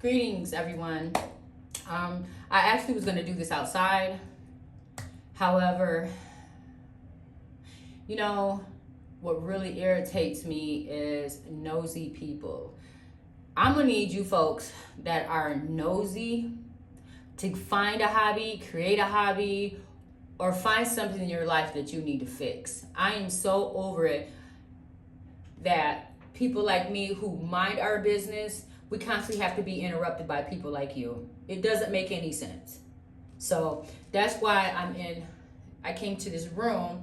Greetings, everyone. I actually was going to do this outside. However, you know, what really irritates me is nosy people. I'm going to need you folks that are nosy to find a hobby, create a hobby, or find something in your life that you need to fix. I am so over it that people like me who mind our business, we constantly have to be interrupted by people like you. It doesn't make any sense. So that's why I came to this room.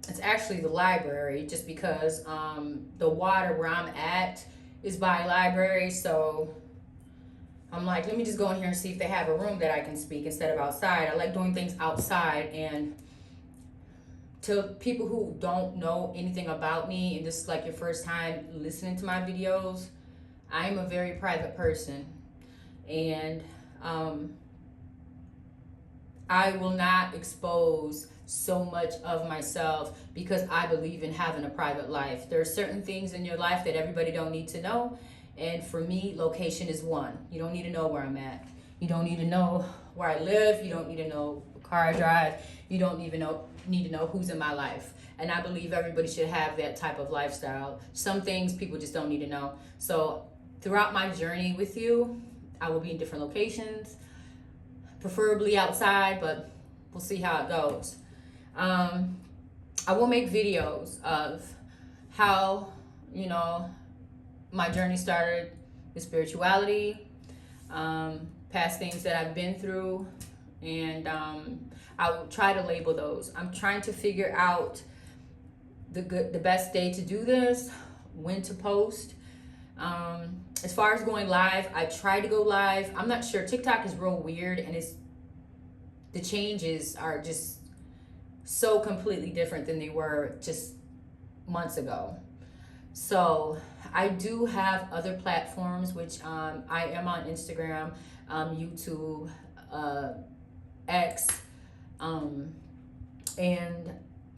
It's actually the library, just because the water where I'm at is by a library. So I'm like, let me just go in here and see if they have a room that I can speak instead of outside. I like doing things outside. And to people who don't know anything about me, and this is like your first time listening to my videos, I'm a very private person. And I will not expose so much of myself because I believe in having a private life. There are certain things in your life that everybody don't need to know. And for me, location is one. You don't need to know where I'm at. You don't need to know where I live. You don't need to know what car I drive. You don't even need to know who's in my life. And I believe everybody should have that type of lifestyle. Some things people just don't need to know. So throughout my journey with you, I will be in different locations, preferably outside, but we'll see how it goes. I will make videos of how, my journey started with spirituality, past things that I've been through, and I will try to label those. I'm trying to figure out the best day to do this, when to post. As far as going live, I try to go live. I'm not sure. TikTok is real weird, and the changes are just so completely different than they were just months ago. So I do have other platforms, which I am on Instagram, YouTube, X, and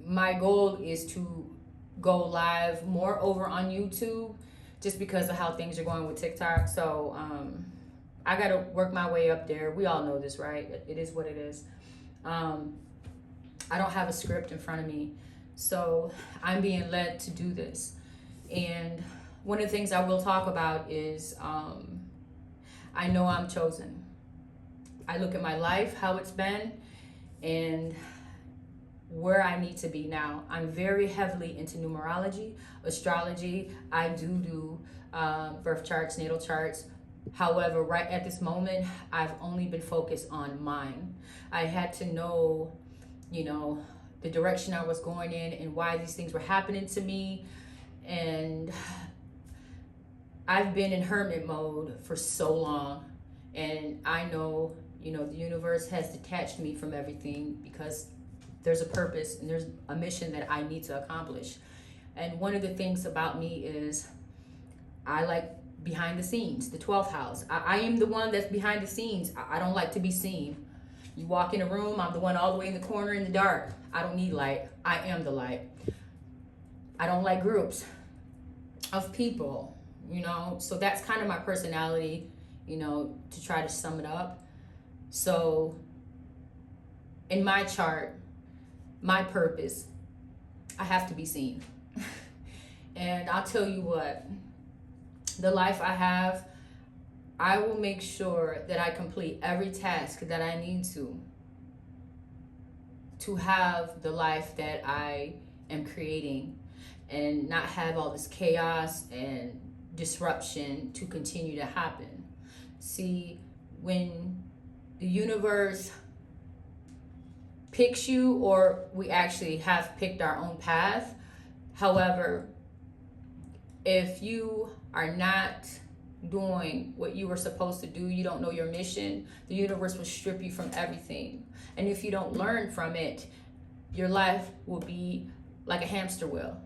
my goal is to go live more over on YouTube, just because of how things are going with TikTok. So I got to work my way up there. We all know this, right? It is what it is. I don't have a script in front of me, so I'm being led to do this. And one of the things I will talk about is I know I'm chosen. I look at my life, how it's been, and where I need to be now. I'm very heavily into numerology, astrology. I do birth charts, natal charts. However, right at this moment, I've only been focused on mine. I had to know, the direction I was going in and why these things were happening to me. And I've been in hermit mode for so long. And I know, the universe has detached me from everything because there's a purpose and there's a mission that I need to accomplish. And one of the things about me is I like behind the scenes, the 12th house. I am the one that's behind the scenes. I don't like to be seen. You walk in a room, I'm the one all the way in the corner in the dark. I don't need light. I am the light. I don't like groups of people, so that's kind of my personality, to try to sum it up. So in my chart, my purpose, I have to be seen. And I'll tell you what, the life I have, I will make sure that I complete every task that I need to have the life that I am creating, and not have all this chaos and disruption to continue to happen. See, when the universe picks you, or we actually have picked our own path, however, if you are not doing what you were supposed to do, you don't know your mission, the universe will strip you from everything. And if you don't learn from it, your life will be like a hamster wheel.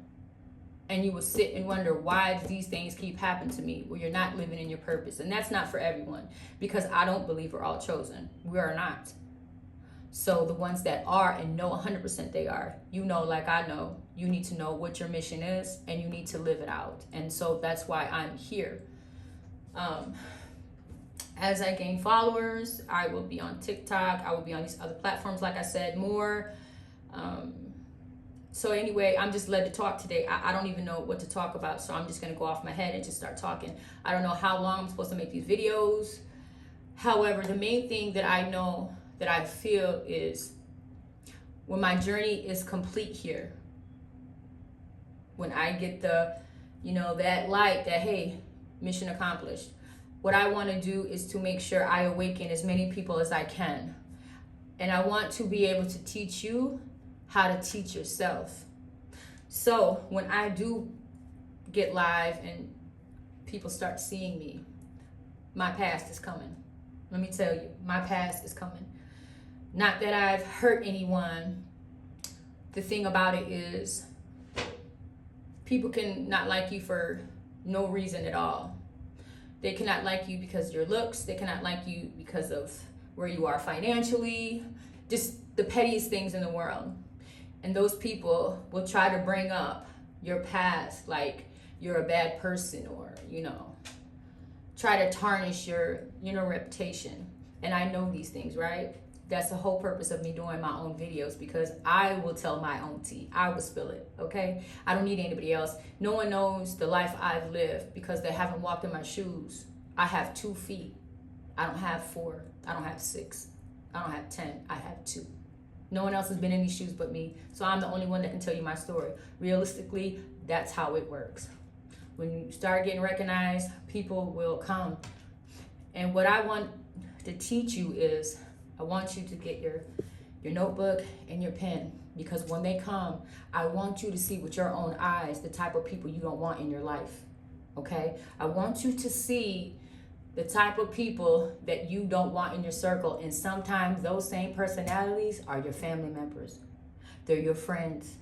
And you will sit and wonder, why do these things keep happening to me? Well, you're not living in your purpose. And that's not for everyone, because I don't believe we're all chosen. We are not. So the ones that are and know 100% they are, like I know, you need to know what your mission is and you need to live it out. And so that's why I'm here. Um, as I gain followers, I will be on TikTok. I will be on these other platforms, like I said, more. Um, so anyway, I'm just led to talk today. I don't even know what to talk about, so I'm just gonna go off my head and just start talking. I don't know how long I'm supposed to make these videos. However, the main thing that I know, that I feel, is when my journey is complete here, when I get the, that light that, hey, mission accomplished, what I want to do is to make sure I awaken as many people as I can. And I want to be able to teach you how to teach yourself. So when I do get live and people start seeing me, my past is coming. Let me tell you, my past is coming. Not that I've hurt anyone. The thing about it is, people can not like you for no reason at all. They cannot like you because of your looks. They cannot like you because of where you are financially. Just the pettiest things in the world. And those people will try to bring up your past like you're a bad person, or, try to tarnish your, reputation. And I know these things, right? That's the whole purpose of me doing my own videos, because I will tell my own tea. I will spill it, okay? I don't need anybody else. No one knows the life I've lived because they haven't walked in my shoes. I have 2 feet. I don't have 4. I don't have 6. I don't have 10. I have 2. No one else has been in these shoes but me. So I'm the only one that can tell you my story. Realistically, that's how it works. When you start getting recognized, people will come. And what I want to teach you is, I want you to get your notebook and your pen, because when they come, I want you to see with your own eyes the type of people you don't want in your life, okay? I want you to see the type of people that you don't want in your circle, and sometimes those same personalities are your family members. They're your friends.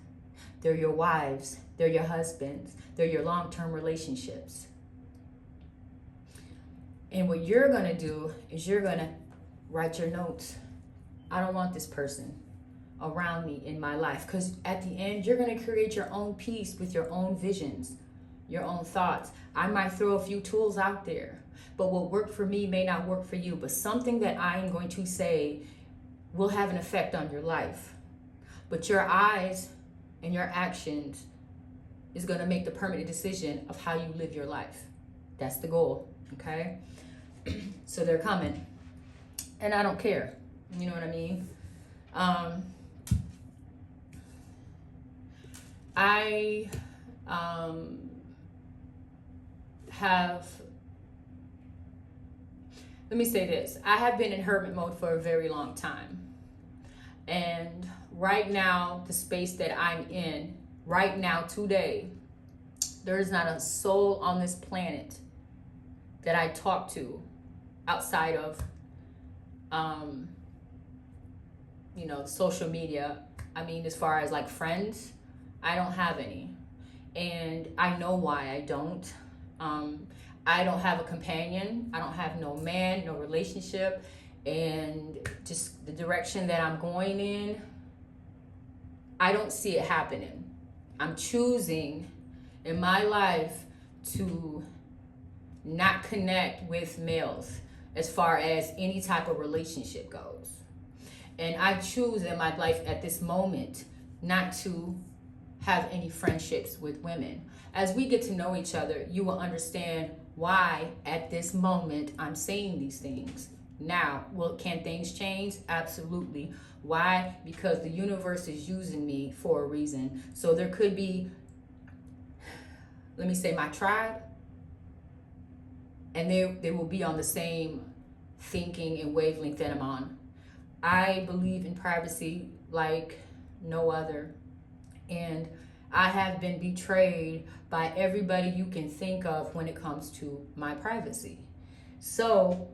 They're your wives. They're your husbands. They're your long-term relationships. And what you're gonna do is you're gonna write your notes. I don't want this person around me in my life, because at the end, you're gonna create your own peace with your own visions, your own thoughts. I might throw a few tools out there, but what worked for me may not work for you. But something that I am going to say will have an effect on your life. But your eyes and your actions is gonna make the permanent decision of how you live your life. That's the goal, okay? So they're coming. And I don't care. You know what I mean? I have, let me say this. I have been in hermit mode for a very long time. And right now, the space that I'm in, right now, today, there is not a soul on this planet that I talk to outside of social media. I mean, as far as like friends, I don't have any. And I know why I don't. I don't have a companion. I don't have no man, no relationship. And just the direction that I'm going in, I don't see it happening. I'm choosing in my life to not connect with males as far as any type of relationship goes. And I choose in my life at this moment not to have any friendships with women. As we get to know each other, you will understand why at this moment I'm saying these things. Now, can things change? Absolutely. Why? Because the universe is using me for a reason. So there could be, let me say, my tribe, and they will be on the same thinking and wavelength that I'm on. I believe in privacy like no other. And I have been betrayed by everybody you can think of when it comes to my privacy. So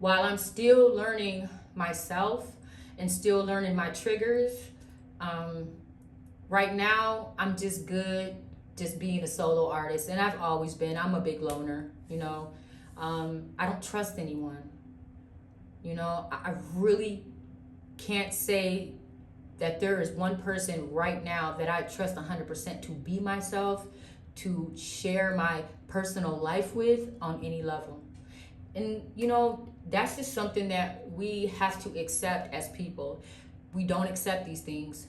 while I'm still learning myself and still learning my triggers, right now I'm just good just being a solo artist. And I've always been. I'm a big loner, I don't trust anyone. I really can't say that there is one person right now that I trust 100% to be myself, to share my personal life with on any level. And you know, that's just something that we have to accept as people. We don't accept these things.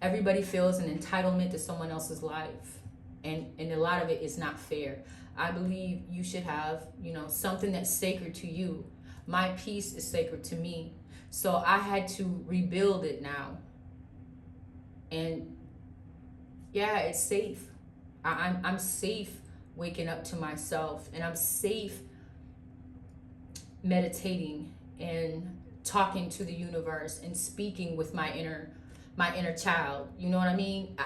Everybody feels an entitlement to someone else's life. And a lot of it is not fair. I believe you should have, you know, something that's sacred to you. My peace is sacred to me. So I had to rebuild it now. And yeah, it's safe. I'm safe waking up to myself, and I'm safe meditating and talking to the universe and speaking with my inner child. You know what I mean?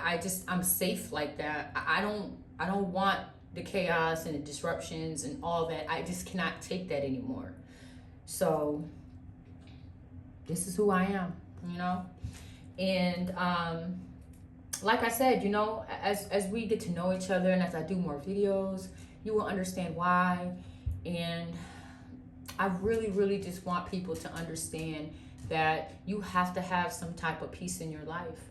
I'm safe like that. I don't want the chaos and the disruptions and all that. I just cannot take that anymore. So this is who I am, you know? And like I said, you know, as we get to know each other and as I do more videos, you will understand why. And I really, really just want people to understand that you have to have some type of peace in your life.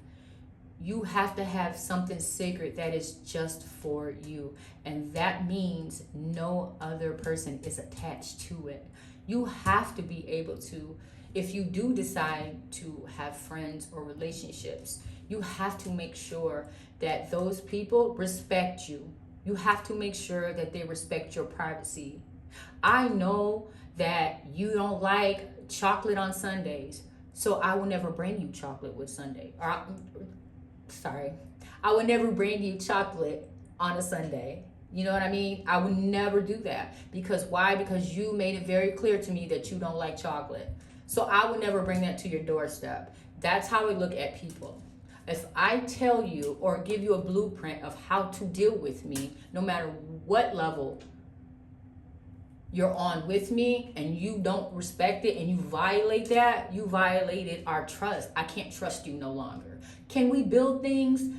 You have to have something sacred that is just for you. And that means no other person is attached to it. You have to be able to, if you do decide to have friends or relationships, you have to make sure that those people respect you. You have to make sure that they respect your privacy. I know that you don't like chocolate on Sundays, so I will never bring you chocolate with Sunday. I would never bring you chocolate on a Sunday. You know what I mean? I would never do that. Because why? Because you made it very clear to me that you don't like chocolate. So I would never bring that to your doorstep. That's how we look at people. If I tell you or give you a blueprint of how to deal with me, no matter what level you're on with me, and you don't respect it and you violate that, you violated our trust. I can't trust you no longer. Can we build things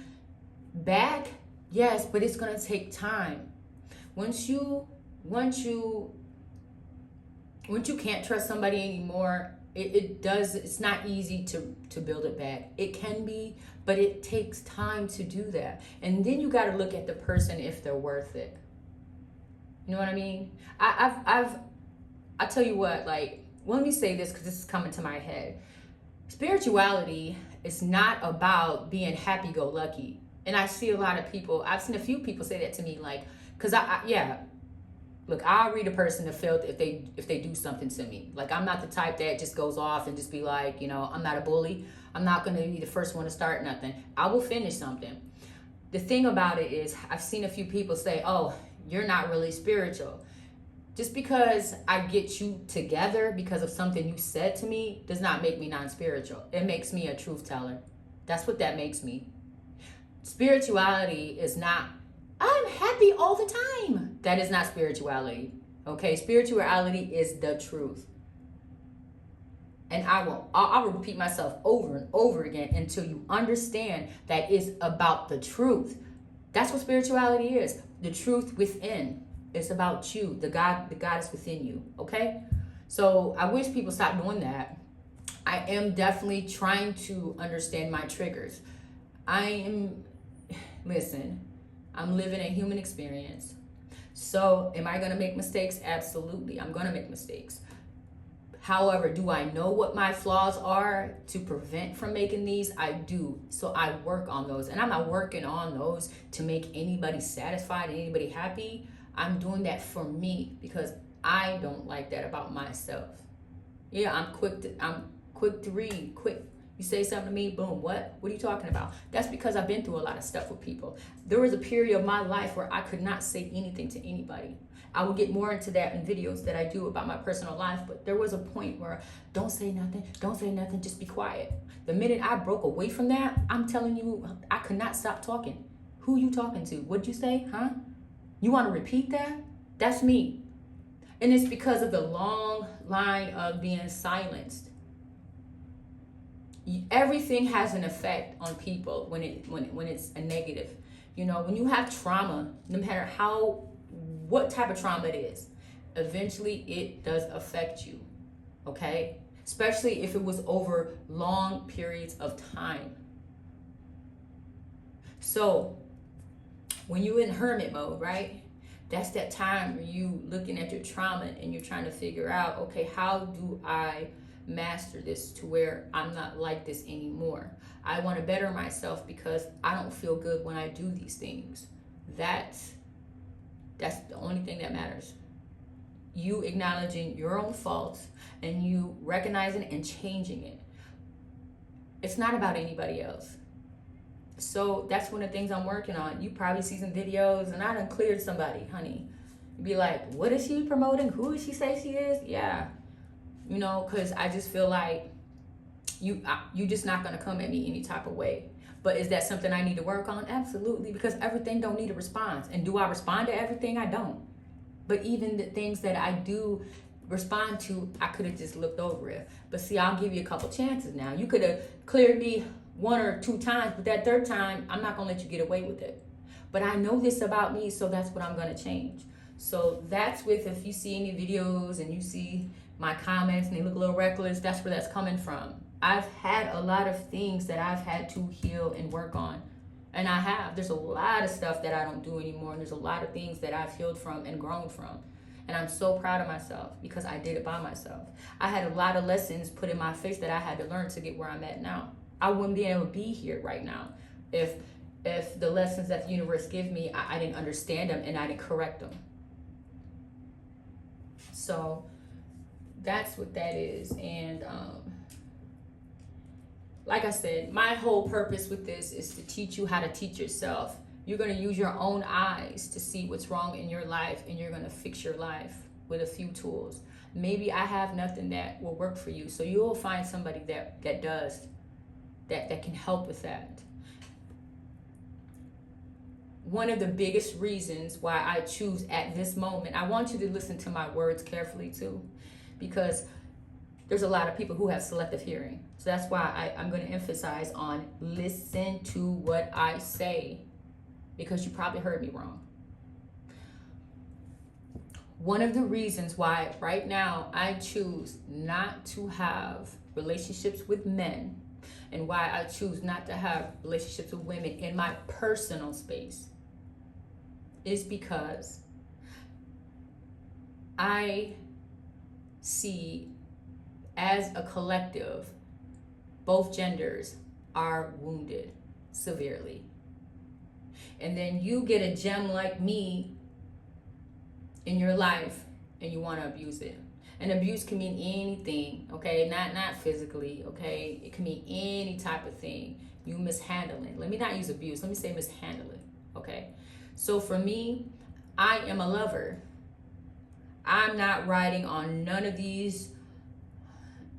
back? Yes, but it's gonna take time. Once you can't trust somebody anymore, it's not easy to build it back. It can be, but it takes time to do that. And then you got to look at the person if they're worth it. You know what I mean? I tell you what, like, well, let me say this because this is coming to my head. Spirituality is not about being happy-go-lucky. And I see a lot of people, I've seen a few people say that to me, like, because look, I'll read a person to filth if they do something to me. Like, I'm not the type that just goes off and just be like, you know, I'm not a bully. I'm not going to be the first one to start nothing. I will finish something. The thing about it is, I've seen a few people say, oh, you're not really spiritual. Just because I get you together because of something you said to me does not make me non-spiritual. It makes me a truth teller. That's what that makes me. Spirituality is not, I'm happy all the time. That is not spirituality. Okay? Spirituality is the truth. And I'll repeat myself over and over again until you understand that it's about the truth. That's what spirituality is. The truth within. It's about you, the goddess within you. Okay? So I wish people stop doing that. I am definitely trying to understand my triggers. Listen, I'm living a human experience. So am I going to make mistakes? Absolutely. I'm going to make mistakes. However, do I know what my flaws are to prevent from making these? I do. So I work on those. And I'm not working on those to make anybody satisfied, anybody happy. I'm doing that for me because I don't like that about myself. Yeah, I'm quick to read, quick. You say something to me, boom, what? What are you talking about? That's because I've been through a lot of stuff with people. There was a period of my life where I could not say anything to anybody. I will get more into that in videos that I do about my personal life, but there was a point where don't say nothing, just be quiet. The minute I broke away from that, I'm telling you, I could not stop talking. Who you talking to? What'd you say, huh? You want to repeat that? That's me. And it's because of the long line of being silenced. Everything has an effect on people when it's a negative. You know, when you have trauma, no matter what type of trauma it is, eventually it does affect you. Okay? Especially if it was over long periods of time. So when you're in hermit mode, right? That's that time where you looking at your trauma and you're trying to figure out, okay, how do I master this to where I'm not like this anymore? I want to better myself because I don't feel good when I do these things. That's the only thing that matters. You acknowledging your own faults and you recognizing and changing it. It's not about anybody else. So that's one of the things I'm working on. You probably see some videos, and I done cleared somebody, honey. You'd be like, what is she promoting? Who does she say she is? Yeah. You know, because I just feel like you just not going to come at me any type of way. But is that something I need to work on? Absolutely, because everything don't need a response. And do I respond to everything? I don't. But even the things that I do respond to, I could have just looked over it. But see, I'll give you a couple chances now. You could have cleared me 1 or 2 times, but that 3rd time, I'm not going to let you get away with it. But I know this about me, so that's what I'm going to change. So that's with, if you see any videos and you see my comments and they look a little reckless, that's where that's coming from. I've had a lot of things that I've had to heal and work on. And I have. There's a lot of stuff that I don't do anymore. And there's a lot of things that I've healed from and grown from. And I'm so proud of myself because I did it by myself. I had a lot of lessons put in my face that I had to learn to get where I'm at now. I wouldn't be able to be here right now if the lessons that the universe give me, I didn't understand them and I didn't correct them. So that's what that is. And like I said, my whole purpose with this is to teach you how to teach yourself. You're going to use your own eyes to see what's wrong in your life, and you're going to fix your life with a few tools. Maybe I have nothing that will work for you, so you'll find somebody that does, that can help with that. One of the biggest reasons why I choose at this moment, I want you to listen to my words carefully too, because there's a lot of people who have selective hearing. So that's why I'm going to emphasize on listen to what I say, because you probably heard me wrong. One of the reasons why right now I choose not to have relationships with men, and why I choose not to have relationships with women in my personal space, is because I see, as a collective, both genders are wounded severely. And then you get a gem like me in your life and you want to abuse it. And abuse can mean anything, okay? Not physically, okay? It can mean any type of thing. You mishandling. Let me not use abuse. Let me say mishandling, okay? So for me, I am a lover. I'm not riding on none of these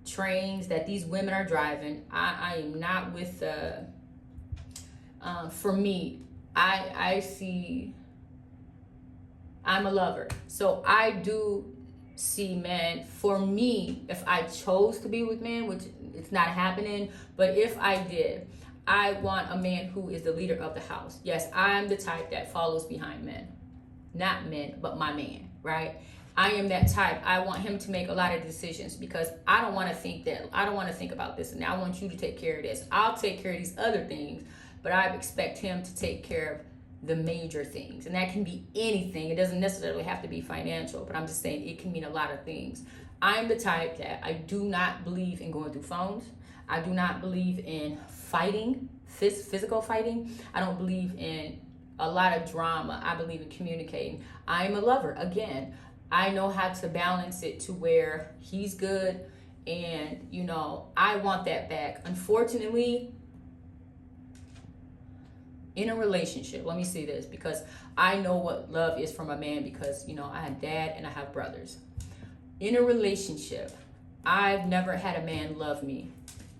trains that these women are driving. I am not with the, for me, I see, I'm a lover. So I do see men, for me, if I chose to be with men, which it's not happening, but if I did, I want a man who is the leader of the house. Yes, I'm the type that follows behind men. Not men, but my man, right? I am that type. I want him to make a lot of decisions because I don't want to think about this and I want you to take care of this. I'll take care of these other things, but I expect him to take care of the major things. And that can be anything. It doesn't necessarily have to be financial, but I'm just saying it can mean a lot of things. I'm the type that I do not believe in going through phones. I do not believe in fighting, physical fighting. I don't believe in a lot of drama. I believe in communicating. I'm a lover. Again, I know how to balance it to where he's good and, you know, I want that back. Unfortunately, in a relationship, let me say this, because I know what love is from a man because, you know, I have dad and I have brothers. In a relationship, I've never had a man love me.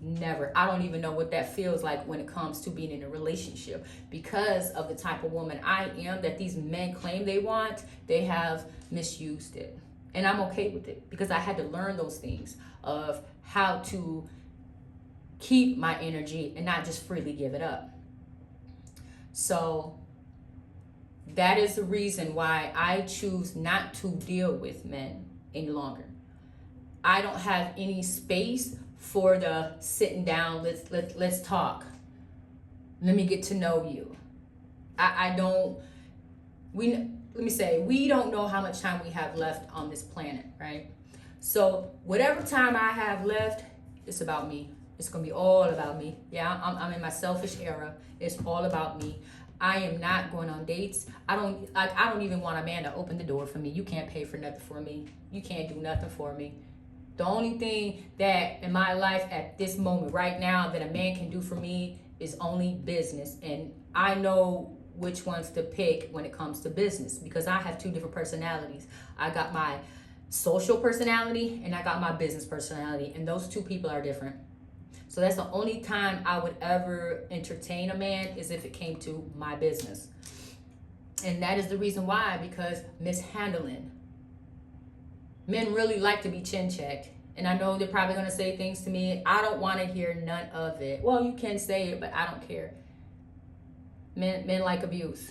Never. I don't even know what that feels like when it comes to being in a relationship because of the type of woman I am that these men claim they want. They have misused it. And I'm okay with it because I had to learn those things of how to keep my energy and not just freely give it up. So that is the reason why I choose not to deal with men any longer. I don't have any space for the sitting down, let's talk. Let me get to know you. I don't, let me say, we don't know how much time we have left on this planet, right? So whatever time I have left, it's about me. It's gonna be all about me. Yeah, I'm in my selfish era. It's all about me. I am not going on dates. I don't even want a man to open the door for me. You can't pay for nothing for me. You can't do nothing for me. The only thing that in my life at this moment right now that a man can do for me is only business. And I know which ones to pick when it comes to business because I have two different personalities. I got my social personality and I got my business personality, and those two people are different. So that's the only time I would ever entertain a man is if it came to my business. And that is the reason why, because mishandling. Men really like to be chin checked. And I know they're probably going to say things to me. I don't want to hear none of it. Well, you can say it, but I don't care. Men like abuse.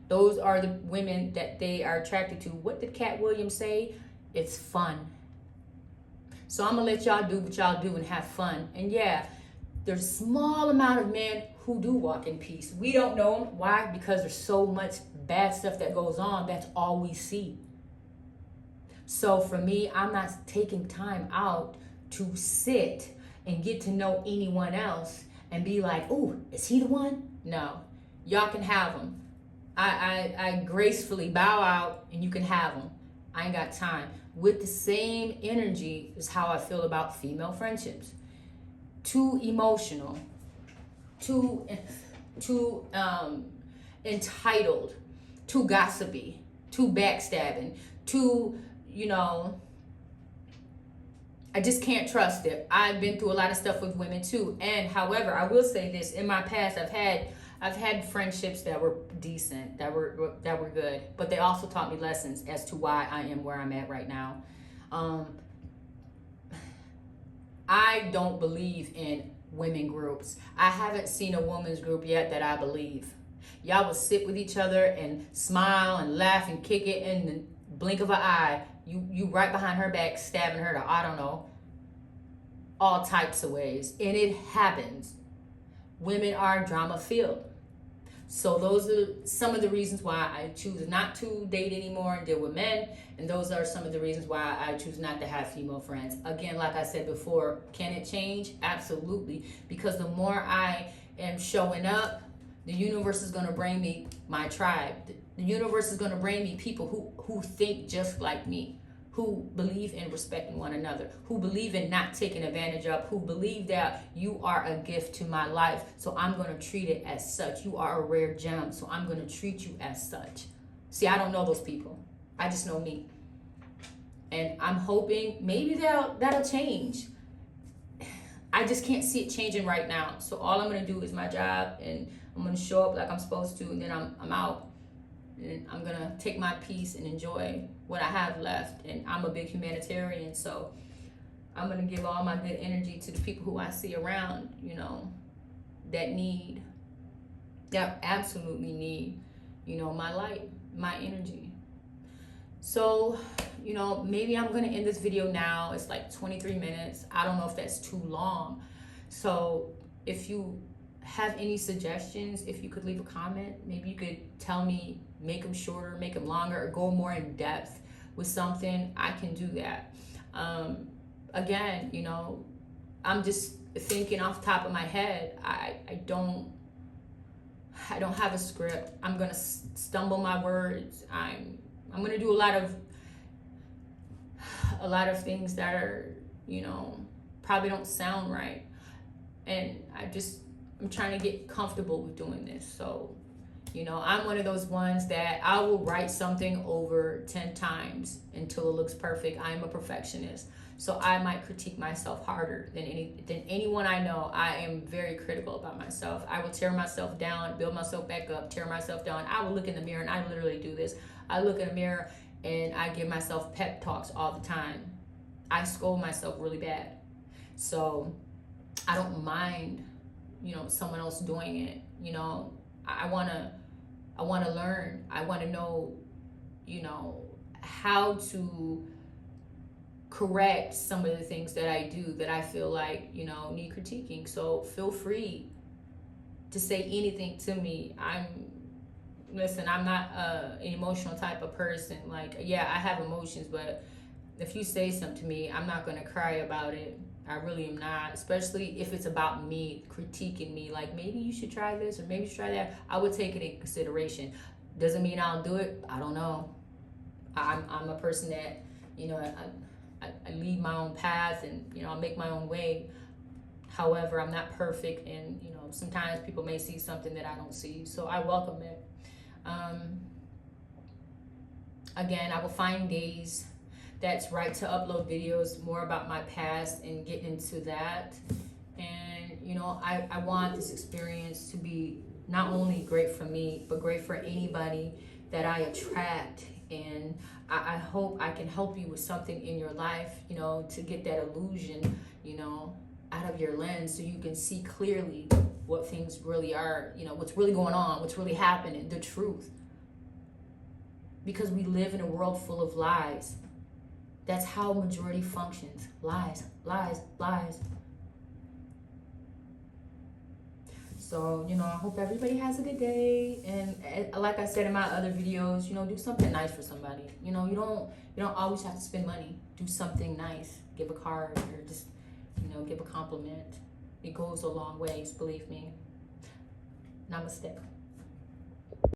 Those are the women that they are attracted to. What did Cat Williams say? It's fun. So I'm going to let y'all do what y'all do and have fun. And yeah, there's a small amount of men who do walk in peace. We don't know them. Why? Because there's so much bad stuff that goes on. That's all we see. So for me, I'm not taking time out to sit and get to know anyone else and be like, oh, is he the one? No, y'all can have him. I gracefully bow out and you can have him. I ain't got time. With the same energy is how I feel about female friendships. Too emotional, too entitled, too gossipy, too backstabbing, too, I just can't trust it. I've been through a lot of stuff with women too. And however, I will say this, in my past, I've had friendships that were decent, that were good, but they also taught me lessons as to why I am where I'm at right now. I don't believe in women groups. I haven't seen a women's group yet that I believe. Y'all will sit with each other and smile and laugh and kick it in the blink of an eye. You right behind her back, stabbing her to, I don't know, all types of ways. And it happens. Women are drama filled. So those are some of the reasons why I choose not to date anymore and deal with men. And those are some of the reasons why I choose not to have female friends. Again, like I said before, can it change? Absolutely. Because the more I am showing up, the universe is going to bring me my tribe. The universe is going to bring me people who think just like me, who believe in respecting one another, who believe in not taking advantage of, who believe that you are a gift to my life, so I'm going to treat it as such. You are a rare gem, so I'm going to treat you as such. See, I don't know those people. I just know me. And I'm hoping maybe that'll change. I just can't see it changing right now. So all I'm going to do is my job, and I'm going to show up like I'm supposed to, and then I'm out. And I'm going to take my peace and enjoy what I have left. And I'm a big humanitarian, so I'm going to give all my good energy to the people who I see around, that absolutely need, my light, my energy. So, maybe I'm going to end this video now. It's like 23 minutes. I don't know if that's too long. So if you have any suggestions, if you could leave a comment, maybe you could tell me, make them shorter, make them longer, or go more in depth with something, I can do that. Again, I'm just thinking off the top of my head. I don't have a script. I'm gonna stumble my words. I'm gonna do a lot of things that are, probably don't sound right. And I'm trying to get comfortable with doing this. So, I'm one of those ones that I will write something over 10 times until it looks perfect. I'm a perfectionist. So I might critique myself harder than anyone I know. I am very critical about myself. I will tear myself down, build myself back up, tear myself down. I will look in the mirror, and I literally do this. I look in the mirror and I give myself pep talks all the time. I scold myself really bad. So I don't mind, someone else doing it. I want to learn. I want to know, how to correct some of the things that I do that I feel like, need critiquing. So feel free to say anything to me. I'm listen, I'm not an emotional type of person. Like, yeah, I have emotions, but if you say something to me, I'm not gonna cry about it. I really am not, especially if it's about me, critiquing me. Like, maybe you should try this or maybe you should try that. I would take it in consideration. Doesn't mean I'll do it. I don't know. I'm a person that, you know, I lead my own path, and, you know, I make my own way. However, I'm not perfect, and, you know, sometimes people may see something that I don't see. So I welcome it. Again, I will find days that's right to upload videos more about my past and get into that. And, you know, I want this experience to be not only great for me, but great for anybody that I attract. And I hope I can help you with something in your life, you know, to get that illusion, you know, out of your lens, so you can see clearly what things really are, you know, what's really going on, what's really happening, the truth. Because we live in a world full of lies. That's how majority functions. Lies, lies, lies. So, you know, I hope everybody has a good day. And like I said in my other videos, you know, do something nice for somebody. You know, you don't always have to spend money. Do something nice. Give a card, or just, you know, give a compliment. It goes a long ways, believe me. Namaste.